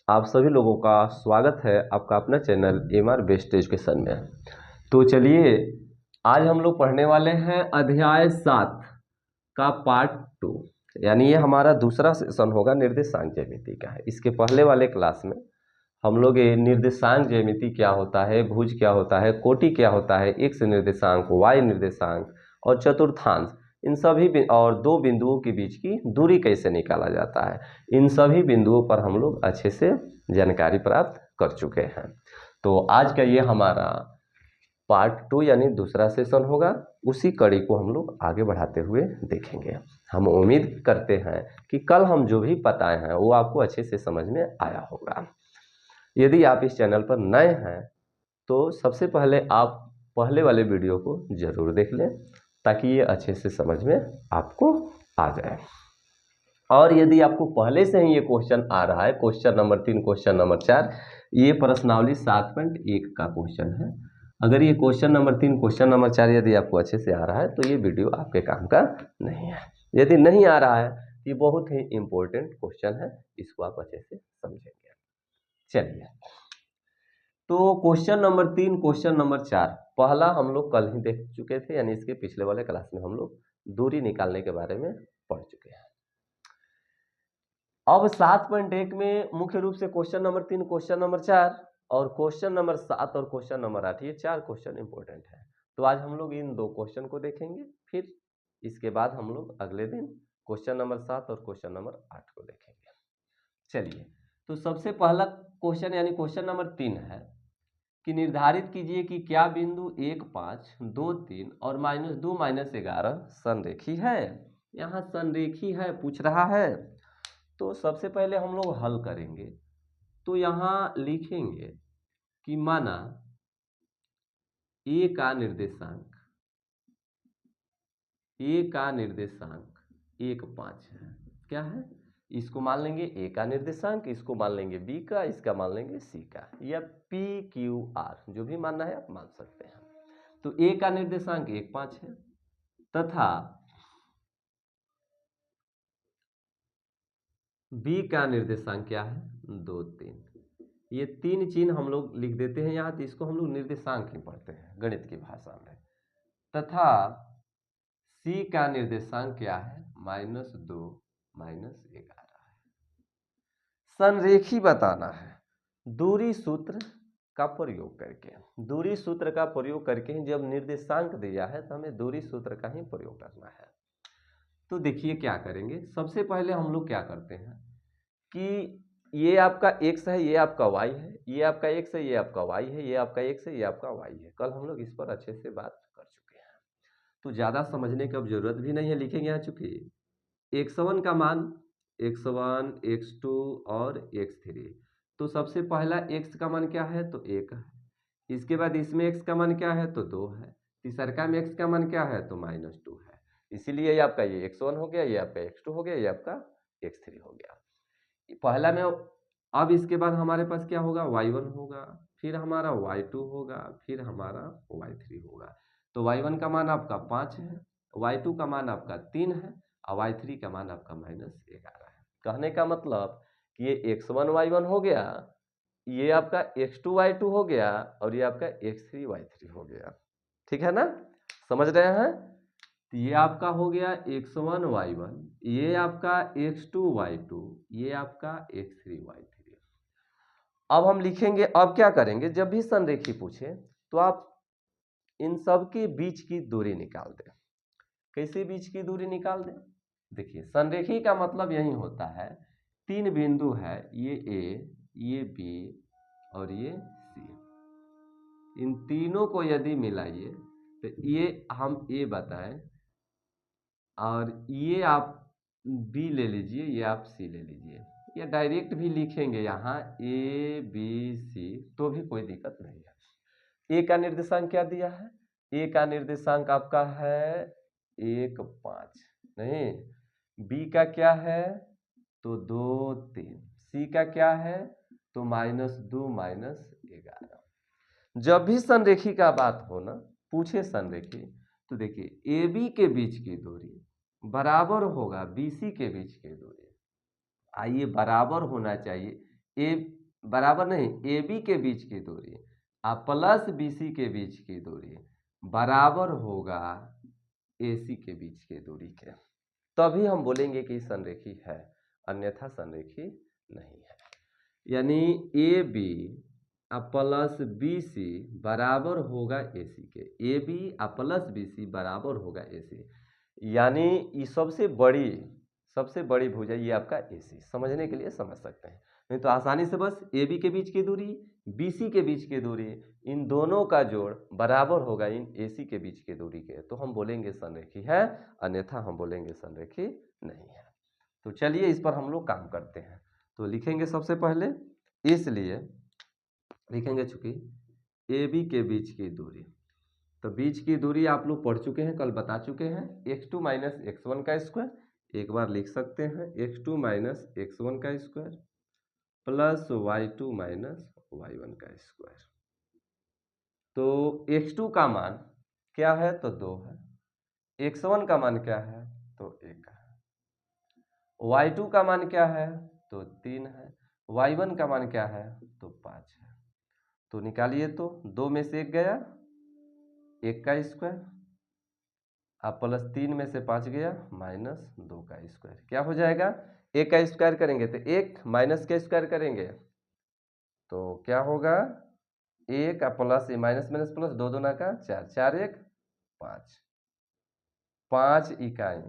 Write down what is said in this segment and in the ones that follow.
आप सभी लोगों का स्वागत है आपका अपना चैनल एमआर बेस्ट एजुकेशन में। तो चलिए आज हम लोग पढ़ने वाले हैं अध्याय 7 का पार्ट 2, यानी ये हमारा दूसरा सेशन होगा। निर्देशांक ज्यामिति का है। इसके पहले वाले क्लास में हम लोग ये निर्देशांक ज्यामिति क्या होता है, भुज क्या होता है, कोटि क्या होता है, एक्स निर्देशांक, वाई निर्देशांक और चतुर्थांश, इन सभी और दो बिंदुओं के बीच की दूरी कैसे निकाला जाता है, इन सभी बिंदुओं पर हम लोग अच्छे से जानकारी प्राप्त कर चुके हैं। तो आज का ये हमारा पार्ट 2 यानी दूसरा सेशन होगा। उसी कड़ी को हम लोग आगे बढ़ाते हुए देखेंगे। हम उम्मीद करते हैं कि कल हम जो भी बताए हैं वो आपको अच्छे से समझ में आया होगा। यदि आप इस चैनल पर नए हैं तो सबसे पहले आप पहले वाले वीडियो को जरूर देख लें ताकि ये अच्छे से समझ में आपको आ जाए। और यदि आपको पहले से ही ये क्वेश्चन आ रहा है, क्वेश्चन नंबर 3, क्वेश्चन नंबर 4, ये प्रश्नावली 7.1 का क्वेश्चन है। अगर ये क्वेश्चन नंबर 3, क्वेश्चन नंबर 4 यदि आपको अच्छे से आ रहा है तो ये वीडियो आपके काम का नहीं है। यदि नहीं आ रहा है ये बहुत ही इंपॉर्टेंट क्वेश्चन है, इसको आप अच्छे से समझेंगे। चलिए, तो क्वेश्चन नंबर 3, क्वेश्चन नंबर 4 पहला हम लोग कल ही देख चुके थे, यानी इसके पिछले वाले क्लास में हम लोग दूरी निकालने के बारे में पढ़ चुके हैं। अब 7.1 में मुख्य रूप से क्वेश्चन नंबर 3, क्वेश्चन नंबर 4 और क्वेश्चन नंबर 7 और क्वेश्चन नंबर 8, ये 4 क्वेश्चन इंपॉर्टेंट है। तो आज हम लोग इन 2 क्वेश्चन को देखेंगे, फिर इसके बाद हम लोग अगले दिन क्वेश्चन नंबर 7 और क्वेश्चन नंबर 8 को देखेंगे। चलिए, तो सबसे पहला क्वेश्चन यानी क्वेश्चन नंबर 3 है कि निर्धारित कीजिए कि क्या बिंदु 1, 5, 2, 3 और -2, -11 संरेखी है। यहाँ संरेखी है पूछ रहा है, तो सबसे पहले हम लोग हल करेंगे। तो यहाँ लिखेंगे कि माना ए का निर्देशांक 1, 5 है। क्या है? इसको मान लेंगे ए का निर्देशांक, इसको मान लेंगे बी का, इसका मान लेंगे सी का, या पी क्यू आर, जो भी मानना है आप मान सकते हैं। तो ए का निर्देशांक 1, 5 है तथा बी का निर्देशांक क्या है? 2, 3। ये 3 चिन्ह हम लोग लिख देते हैं यहाँ, तो इसको हम लोग निर्देशांक ही पढ़ते हैं गणित की भाषा में। तथा सी का निर्देशांक क्या है? -2, -11 है। संरेखी बताना है दूरी सूत्र का प्रयोग करके। दूरी सूत्र का प्रयोग करके ही जब निर्देशांक दिया है तो हमें दूरी सूत्र का ही प्रयोग करना है। तो देखिए क्या करेंगे। सबसे पहले हम लोग क्या करते हैं कि ये आपका x है, ये आपका y है, ये आपका x है, ये आपका y है, ये आपका x है, ये आपका y है। कल हम लोग इस पर अच्छे से बात कर चुके हैं, तो ज़्यादा समझने की अब जरूरत भी नहीं है। लिखेंगे यहाँ, चूंकि x1 का मान x1, x2 और x3, तो सबसे पहला x का मान क्या है? तो 1 है। इसके बाद इसमें x का मान क्या है? तो 2 है। तीसरका में x का मान क्या है? तो -2 है। इसीलिए ये आपका ये x1 हो गया, ये आपका x2 हो गया, ये आपका x3 हो गया। पहला में अब इसके बाद हमारे पास क्या होगा? y1 होगा, फिर हमारा y2 होगा, फिर हमारा y3 होगा। तो y1 का मान आपका 5 है, y2 का मान आपका 3 है और y3 का मान आपका -11 है। कहने का मतलब कि ये x1 y1 हो गया, ये आपका x2 y2 हो गया और ये आपका x3 y3 हो गया। ठीक है ना? समझ रहे हैं? तो ये आपका हो गया x1 y1, ये आपका x2 y2, ये आपका x3 y3। अब हम लिखेंगे, अब क्या करेंगे, जब भी संरेखी पूछे तो आप इन सब के बीच की दूरी निकाल दें। कैसे बीच की दूरी निकाल दें? देखिए, संरेखी का मतलब यही होता है 3 बिंदु है, ये ए, ये बी और ये सी। इन तीनों को यदि मिलाइए तो ये हम ए बताएं और ये आप बी ले लीजिए, ये आप सी ले लीजिए, या डायरेक्ट भी लिखेंगे यहाँ ए बी सी तो भी कोई दिक्कत नहीं है। ए का निर्देशांक क्या दिया है? ए का निर्देशांक आपका है 1, 5, नहीं। बी का क्या है? तो 2, 3। सी का क्या है? तो -2, -11। जब भी संरेखी का बात हो ना, पूछे संरेखी, तो देखिए ए बी के बीच की दूरी बराबर होगा BC के बीच की दूरी। आइए, बराबर होना चाहिए ए बराबर नहीं, ए बी के बीच की दूरी प्लस बी सी के बीच की दूरी बराबर होगा ए सी के बीच की दूरी के, तभी हम बोलेंगे कि संरेखी है, अन्यथा संरेखी नहीं है। यानी A B plus B C बराबर होगा ए सी के, A B plus B C बराबर होगा ए सी, यानी ये सबसे बड़ी भुजा ये आपका ए सी। समझने के लिए समझ सकते हैं, नहीं तो आसानी से बस ए बी के बीच की दूरी बी सी के बीच की दूरी इन दोनों का जोड़ बराबर होगा इन ए सी के बीच की दूरी के, तो हम बोलेंगे संरेखी है, अन्यथा हम बोलेंगे संरेखी नहीं है। तो चलिए इस पर हम लोग काम करते हैं। तो लिखेंगे सबसे पहले, इसलिए लिखेंगे चूंकि ए बी के बीच की दूरी, तो बीच की दूरी आप लोग पढ़ चुके हैं, कल बता चुके हैं, x2 माइनस x1 का स्क्वायर, एक बार लिख सकते हैं x2 माइनस x1 का square plus y2 minus y1 का स्क्वायर। तो x2 का मान क्या है तो 2 है, x1 का मान क्या है तो 1 है, y2 का मान क्या है तो 3 है, y1 का मान क्या है तो 5 है। तो निकालिए, तो 2 में से 1 गया, 1 का स्क्वायर प्लस 3 में से 5 गया माइनस 2 का स्क्वायर, क्या हो जाएगा 1 का स्क्वायर करेंगे तो 1 माइनस का स्क्वायर करेंगे तो क्या होगा 1 प्लस माइनस माइनस प्लस 2 दूना का 4, 4 1 5, 5 इकाई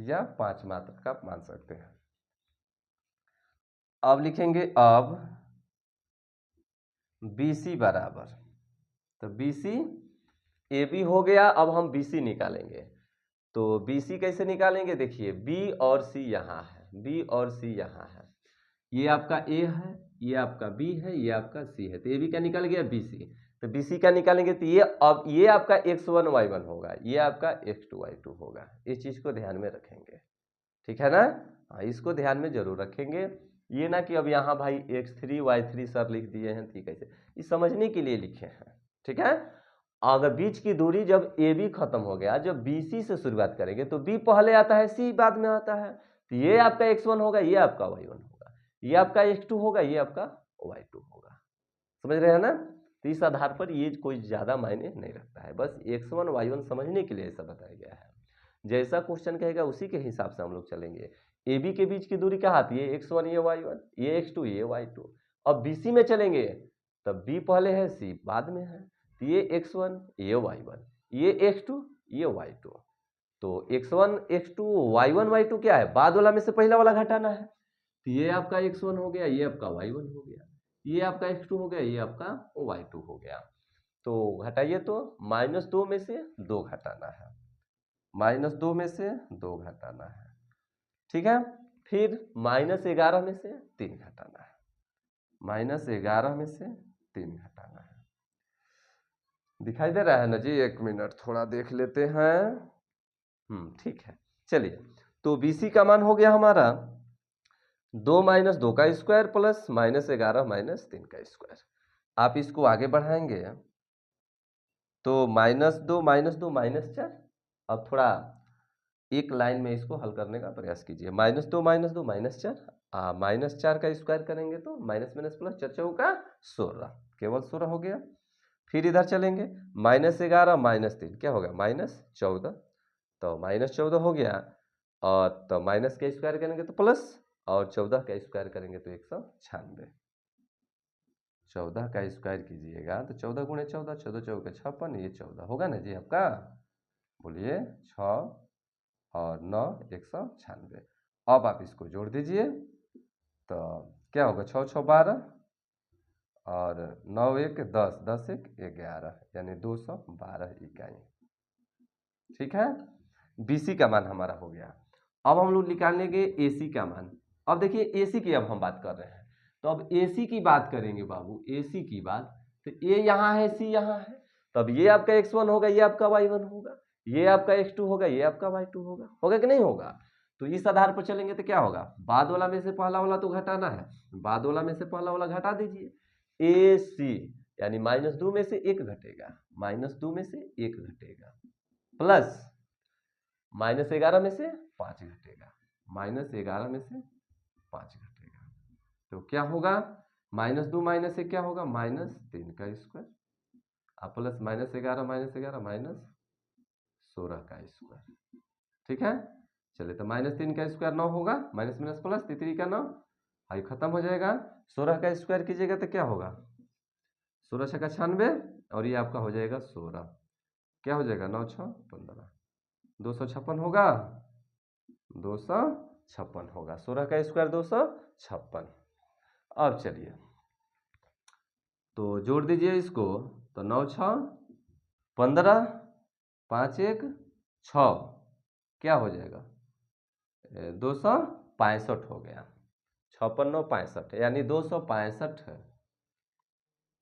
या 5 मात्रक आप मान सकते हैं। अब लिखेंगे, अब BC बराबर, तो BC AB हो गया, अब हम BC निकालेंगे। तो BC कैसे निकालेंगे, देखिए B और C यहाँ है, B और C यहाँ है, ये आपका A है, ये आपका B है, ये आपका C है, तो AB का निकल गया BC, तो BC का निकालेंगे तो ये अब ये आपका x1 y1 होगा, ये आपका x2 y2 होगा। इस चीज को ध्यान में रखेंगे, ठीक है ना, हाँ इसको ध्यान में जरूर रखेंगे। ये ना कि अब यहाँ भाई x3 y3 सर लिख दिए हैं, ठीक है, ये समझने के लिए लिखे हैं, ठीक है। अगर बीच की दूरी जब AB खत्म हो गया, जब BC से शुरुआत करेंगे तो B पहले आता है, C बाद में आता है, तो ये आपका x1 होगा, ये आपका y1 होगा, ये आपका x2 होगा, ये आपका y2 होगा। समझ रहे हैं ना, तो इस आधार पर ये कोई ज्यादा मायने नहीं रखता है, बस x1 y1 समझने के लिए ऐसा बताया गया है। जैसा क्वेश्चन कहेगा उसी के हिसाब से हम लोग चलेंगे। AB के बीच की दूरी क्या आती है, x1 ये y1, ये x2 ये y2। अब BC में चलेंगे तब B पहले है, C बाद में है, तो ये x1 ये y1, ये x2 ये y2। तो x1 x2 y1 y2 क्या है, बाद वाला में से पहला वाला घटाना है, तो ये आपका x1 हो गया, ये आपका y1 हो गया, ये आपका x2 हो गया, ये आपका y2 हो गया। तो घटाइए, तो -2 में से 2 घटाना है, -2 में से 2 घटाना है, ठीक है। फिर -11 में से 3 घटाना है, -11 में से 3 घटाना है। दिखाई दे रहा है ना जी, एक मिनट थोड़ा देख लेते हैं। ठीक है, चलिए। तो BC का मान हो गया हमारा 2 माइनस 2 का स्क्वायर प्लस -11 माइनस 3 का स्क्वायर। आप इसको आगे बढ़ाएंगे तो -2 -4। अब थोड़ा एक लाइन में इसको हल करने का प्रयास कीजिए, -2 -4, -4 का स्क्वायर करेंगे तो माइनस माइनस प्लस 4 चौका 16, केवल 16 हो गया। फिर इधर चलेंगे, -11 -3 क्या होगा -14, तो -14 हो गया, और तो माइनस का स्क्वायर करेंगे तो प्लस, और 14 का स्क्वायर करेंगे तो 196। 14 का स्क्वायर कीजिएगा तो 14 गुणे 14, 14 चौके 56, ये 14 होगा ना जी आपका, बोलिए 6 और 9 196। अब आप इसको जोड़ दीजिए तो क्या होगा, 6 6 12 और 9 1 10, 10 1 11, यानी 212 इकाई, ठीक है। BC का मान हमारा हो गया। अब हम लोग निकाल लेंगे AC का मान। अब देखिए AC की अब हम बात कर रहे हैं, तो अब AC की बात करेंगे बाबू, AC की बात, तो A यहाँ है, C यहाँ है, तब ये आपका x1 होगा, ये आपका y1 होगा, ये आपका x2 होगा, ये आपका y2 होगा, होगा कि नहीं होगा। तो इस आधार पर चलेंगे तो क्या होगा, बाद वाला में से पहला वाला तो घटाना है, बाद वाला में से पहला वाला घटा दीजिए। AC यानी -2 में से 1 घटेगा, -2 में से 1 घटेगा, प्लस -11 में से 5 घटेगा, -11 में से 5 घटेगा, तो क्या होगा, -2 -1 क्या होगा, -3 का स्क्वायर, अब प्लस -11 -16 का स्क्वायर। ठीक है, चलिए तो -3 का स्क्वायर 9 होगा, माइनस माइनस प्लस 3 का 9, आई खत्म हो जाएगा। 16 का स्क्वायर कीजिएगा तो क्या होगा, 16 छक्का 96, और ये आपका हो जाएगा 16, क्या हो जाएगा 9 6 15, 256 होगा, 256 होगा, 16 का स्क्वायर 256। अब चलिए तो जोड़ दीजिए इसको, तो 9 6 15, 5 1 6, क्या हो जाएगा 265 हो गया, 56 9 65, यानी 265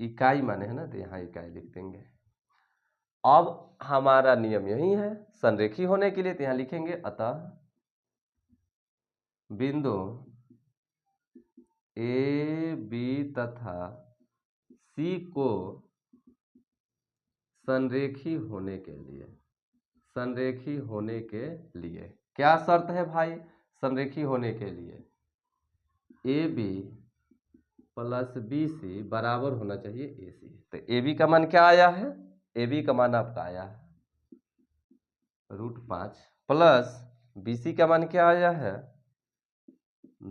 इकाई माने है ना, तो यहाँ इकाई लिख देंगे। अब हमारा नियम यही है, संरेखी होने के लिए तो यहाँ लिखेंगे, अतः बिंदु ए बी तथा सी को संरेखी होने के लिए, संरेखी होने के लिए क्या शर्त है भाई, संरेखी होने के लिए A B plus B C बराबर होना चाहिए ए सी। तो ए बी का मान क्या आया है, ए बी का मान आपका आया है √5, प्लस बी सी का मान क्या आया है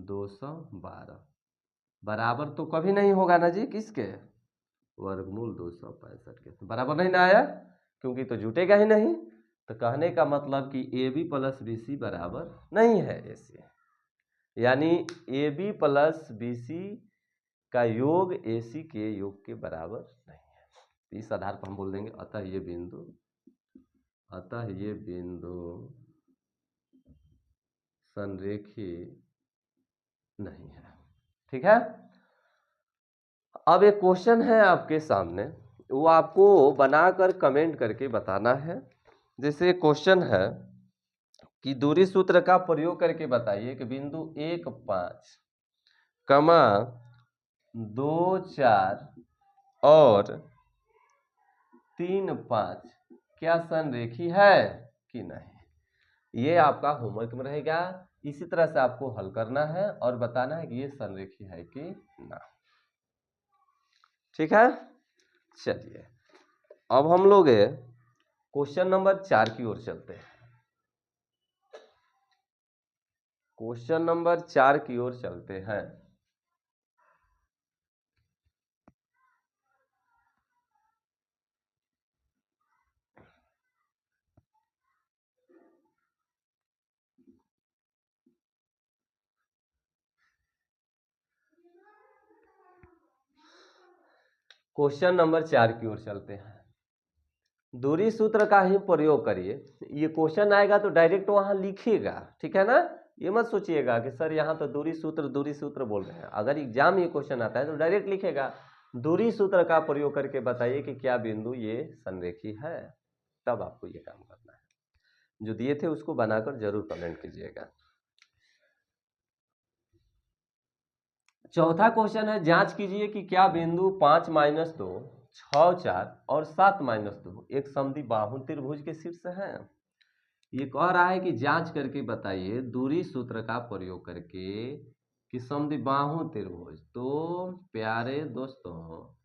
212, बराबर तो कभी नहीं होगा ना जी, किसके, वर्गमूल 265 के, तो बराबर नहीं ना आया, क्योंकि तो जुटेगा ही नहीं। तो कहने का मतलब कि A B plus B C बराबर नहीं है ए सी, यानी A B plus B C का योग ए सी के योग के बराबर नहीं है। इस आधार पर हम बोल देंगे अतः ये बिंदु संरेखी नहीं है। ठीक है, अब एक क्वेश्चन है आपके सामने, वो आपको बनाकर कमेंट करके बताना है। जैसे क्वेश्चन है कि दूरी सूत्र का प्रयोग करके बताइए कि बिंदु 1 5, 2 4 और 3 5 क्या संरेखी है कि नहीं, ये आपका होमवर्क में रहेगा। इसी तरह से आपको हल करना है और बताना है कि ये संरेखी है कि ना। ठीक है, चलिए अब हम लोग क्वेश्चन नंबर 4 की ओर चलते हैं। क्वेश्चन नंबर 4 की ओर चलते हैं। क्वेश्चन नंबर 4 की ओर चलते हैं। दूरी सूत्र का ही प्रयोग करिए। ये क्वेश्चन आएगा तो डायरेक्ट वहां लिखिएगा, ठीक है ना, ये मत सोचिएगा कि सर यहाँ तो दूरी सूत्र बोल रहे हैं। अगर एग्जाम ये क्वेश्चन आता है तो डायरेक्ट लिखेगा दूरी सूत्र का प्रयोग करके बताइए कि क्या बिंदु ये संरेखी है, तब आपको ये काम करना है। जो दिए थे उसको बनाकर जरूर कमेंट कीजिएगा। चौथा क्वेश्चन है, जांच कीजिए कि क्या बिंदु 5 - 2 6 4 और 7 - 2 एक समद्विबाहु त्रिभुज के शीर्ष है। ये कह रहा है कि जांच करके बताइए दूरी सूत्र का प्रयोग करके कि समद्विबाहु त्रिभुज। तो प्यारे दोस्तों,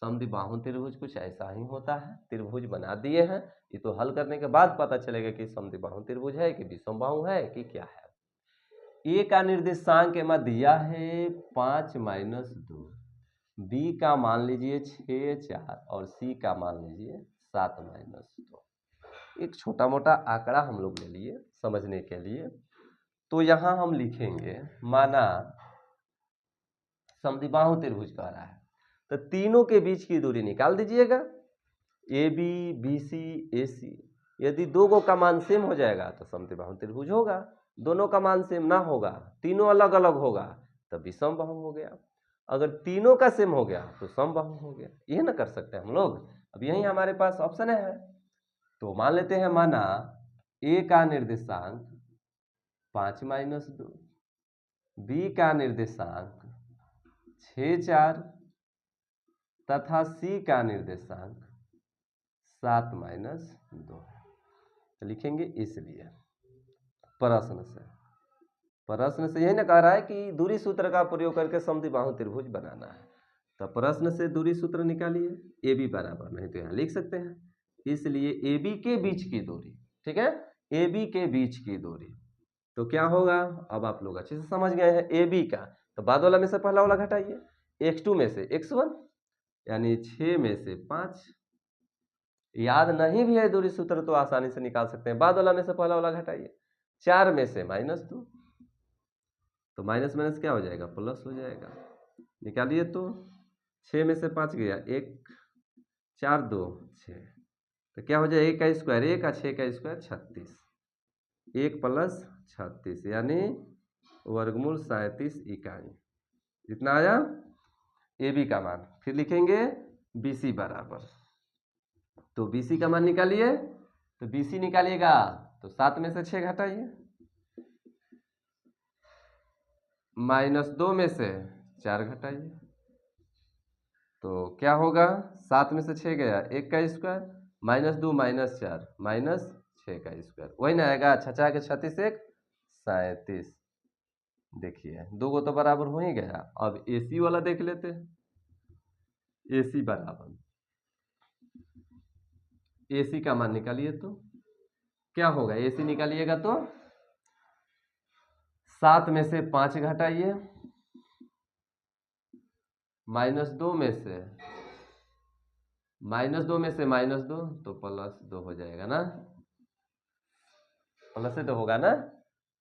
समद्विबाहु त्रिभुज कुछ ऐसा ही होता है। त्रिभुज बना दिए हैं, ये तो हल करने के बाद पता चलेगा कि समद्विबाहु त्रिभुज है कि विषमबाहु है कि क्या है। ए का निर्देशांक में दिया है 5 - 2, बी का मान लीजिए 6 4 और सी का मान लीजिए 7 - 2। एक छोटा मोटा आंकड़ा हम लोग ले लिए समझने के लिए। तो यहाँ हम लिखेंगे, माना समद्विबाहु त्रिभुज कह रहा है, तो तीनों के बीच की दूरी निकाल दीजिएगा, ए बी बी सी ए सी। यदि दो को का मान सेम हो जाएगा तो समद्विबाहु त्रिभुज होगा, दोनों का मान सेम ना होगा, तीनों अलग अलग होगा, तब विषमबाहु हो गया। अगर तीनों का सेम हो गया तो समबाहु हो गया। यह ना कर सकते हैं हम लोग। अब यही हमारे पास ऑप्शन है। तो मान लेते हैं, माना ए का निर्देशांक 5 - 2, बी का निर्देशांक 6 4 तथा सी का निर्देशांक 7 - 2 लिखेंगे। इसलिए प्रश्न से प्रश्न से यही ना कह रहा है कि दूरी सूत्र का प्रयोग करके समद्विबाहु त्रिभुज बनाना है, तो प्रश्न से दूरी सूत्र निकालिए, ए बी बराबर, नहीं तो यहाँ लिख सकते हैं, इसलिए ए बी के बीच की दूरी, ठीक है, ए बी के बीच की दूरी, तो क्या होगा, अब आप लोग अच्छे से समझ गए हैं, ए बी का, तो बाद वाला में से पहला वाला घटाइए, x2 में से x1 यानी 6 में से 5, याद नहीं भी है दूरी सूत्र तो आसानी से निकाल सकते हैं, बाद वाला में से पहला वाला घटाइए, 4 में से -2, तो माइनस माइनस क्या हो जाएगा, प्लस हो जाएगा, निकालिए, तो 6 में से 5 गया 1, 4 2 6, तो क्या हो जाए, 1 का स्क्वायर 1 और 6 का स्क्वायर 36, 1 + 36 यानी वर्गमूल 37 इकाई, इतना आया ए बी का मान। फिर लिखेंगे बी सी बराबर, तो बी सी का मान निकालिए, तो बी सी निकालिएगा तो 7 में से 6 घटाइए, -2 में से 4 घटाइए, तो क्या होगा, 7 में से 6 गया 1 का स्क्वायर, -2 -4 -6 का स्क्वायर, वही ना आएगा, 6 के 36 1 37, देखिए 2 को तो बराबर हो ही गया। अब ए सी वाला देख लेते हैं, ए सी बराबर, ए सी का मान निकालिए, तो क्या होगा, ए सी निकालिएगा तो 7 में से 5 घटाइए, -2 में से -2 तो +2 हो जाएगा ना, प्लस से तो होगा ना,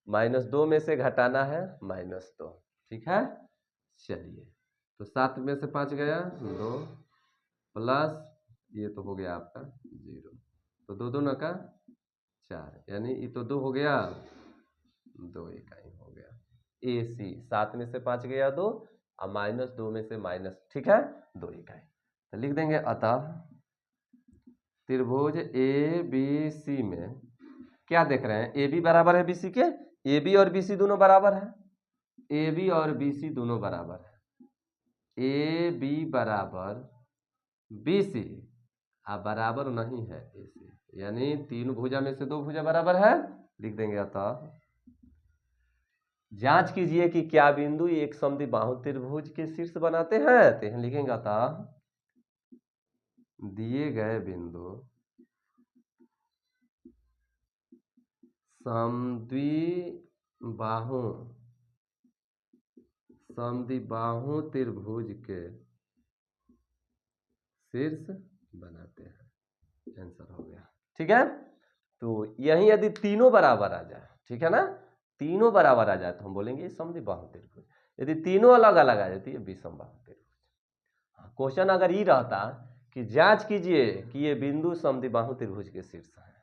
-2 में से घटाना है -2, ठीक है, चलिए, तो 7 में से 5 गया 2 प्लस ये तो हो गया आपका 0, तो 2 2 का 4, यानी ये तो 2 हो गया, 2 इकाई हो गया, ए सी 7 में से 5 गया 2 और -2 में से माइनस, ठीक है, 2 इकाई, तो लिख देंगे, अतः त्रिभुज ए बी सी में क्या देख रहे हैं, ए बी बराबर है बी सी के, ए बी और बी सी दोनों बराबर है, ए बी और बी सी दोनों बराबर है, ए बी बराबर बी सी बराबर नहीं है ए सी, यानी 3 भुजा में से 2 भुजा बराबर है, लिख देंगे, अतः जांच कीजिए कि क्या बिंदु एक समद्विबाहु त्रिभुज के शीर्ष बनाते हैं, तो यहाँ लिखेंगे, अतः दिए गए बिंदु समद्विबाहु त्रिभुज के शीर्ष बनाते हैं, आंसर हो गया, ठीक है, तो यही यदि तीनों बराबर आ जाए, ठीक है ना, तीनों बराबर आ जाए तो हम बोलेंगे समद्विबाहु त्रिभुज, यदि तीनों अलग अलग आ जाती है विषमबाहु त्रिभुज। क्वेश्चन अगर ये रहता कि जांच कीजिए कि ये बिंदु समद्विबाहु त्रिभुज के शीर्ष है,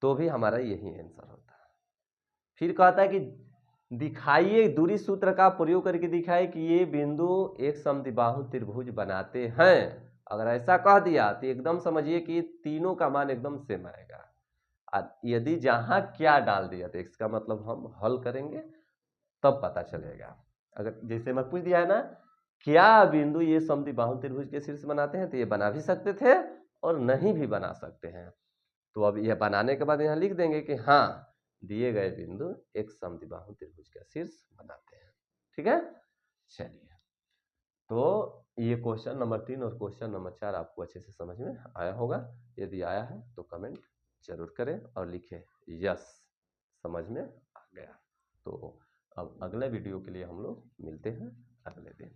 तो भी हमारा यही आंसर होता है। फिर कहता है कि दिखाइए, दूरी सूत्र का प्रयोग करके दिखाए कि ये बिंदु एक समद्विबाहु त्रिभुज बनाते हैं, अगर ऐसा कह दिया तो एकदम समझिए कि तीनों का मान एकदम सेम आएगा, यदि जहां क्या डाल दिया तो इसका मतलब हम हल करेंगे तब पता चलेगा। अगर जैसे मैं पूछ दिया है ना, क्या बिंदु ये समद्विबाहु त्रिभुज के शीर्ष बनाते हैं, तो ये बना भी सकते थे और नहीं भी बना सकते हैं, तो अब यह बनाने के बाद यहाँ लिख देंगे कि हाँ, दिए गए बिंदु एक समद्विबाहु त्रिभुज का शीर्ष बनाते हैं, ठीक है, चलिए, तो ये क्वेश्चन नंबर 3 और क्वेश्चन नंबर 4 आपको अच्छे से समझ में आया होगा, यदि आया है तो कमेंट जरूर करें और लिखें यस समझ में आ गया। तो अब अगले वीडियो के लिए हम लोग मिलते हैं अगले दिन।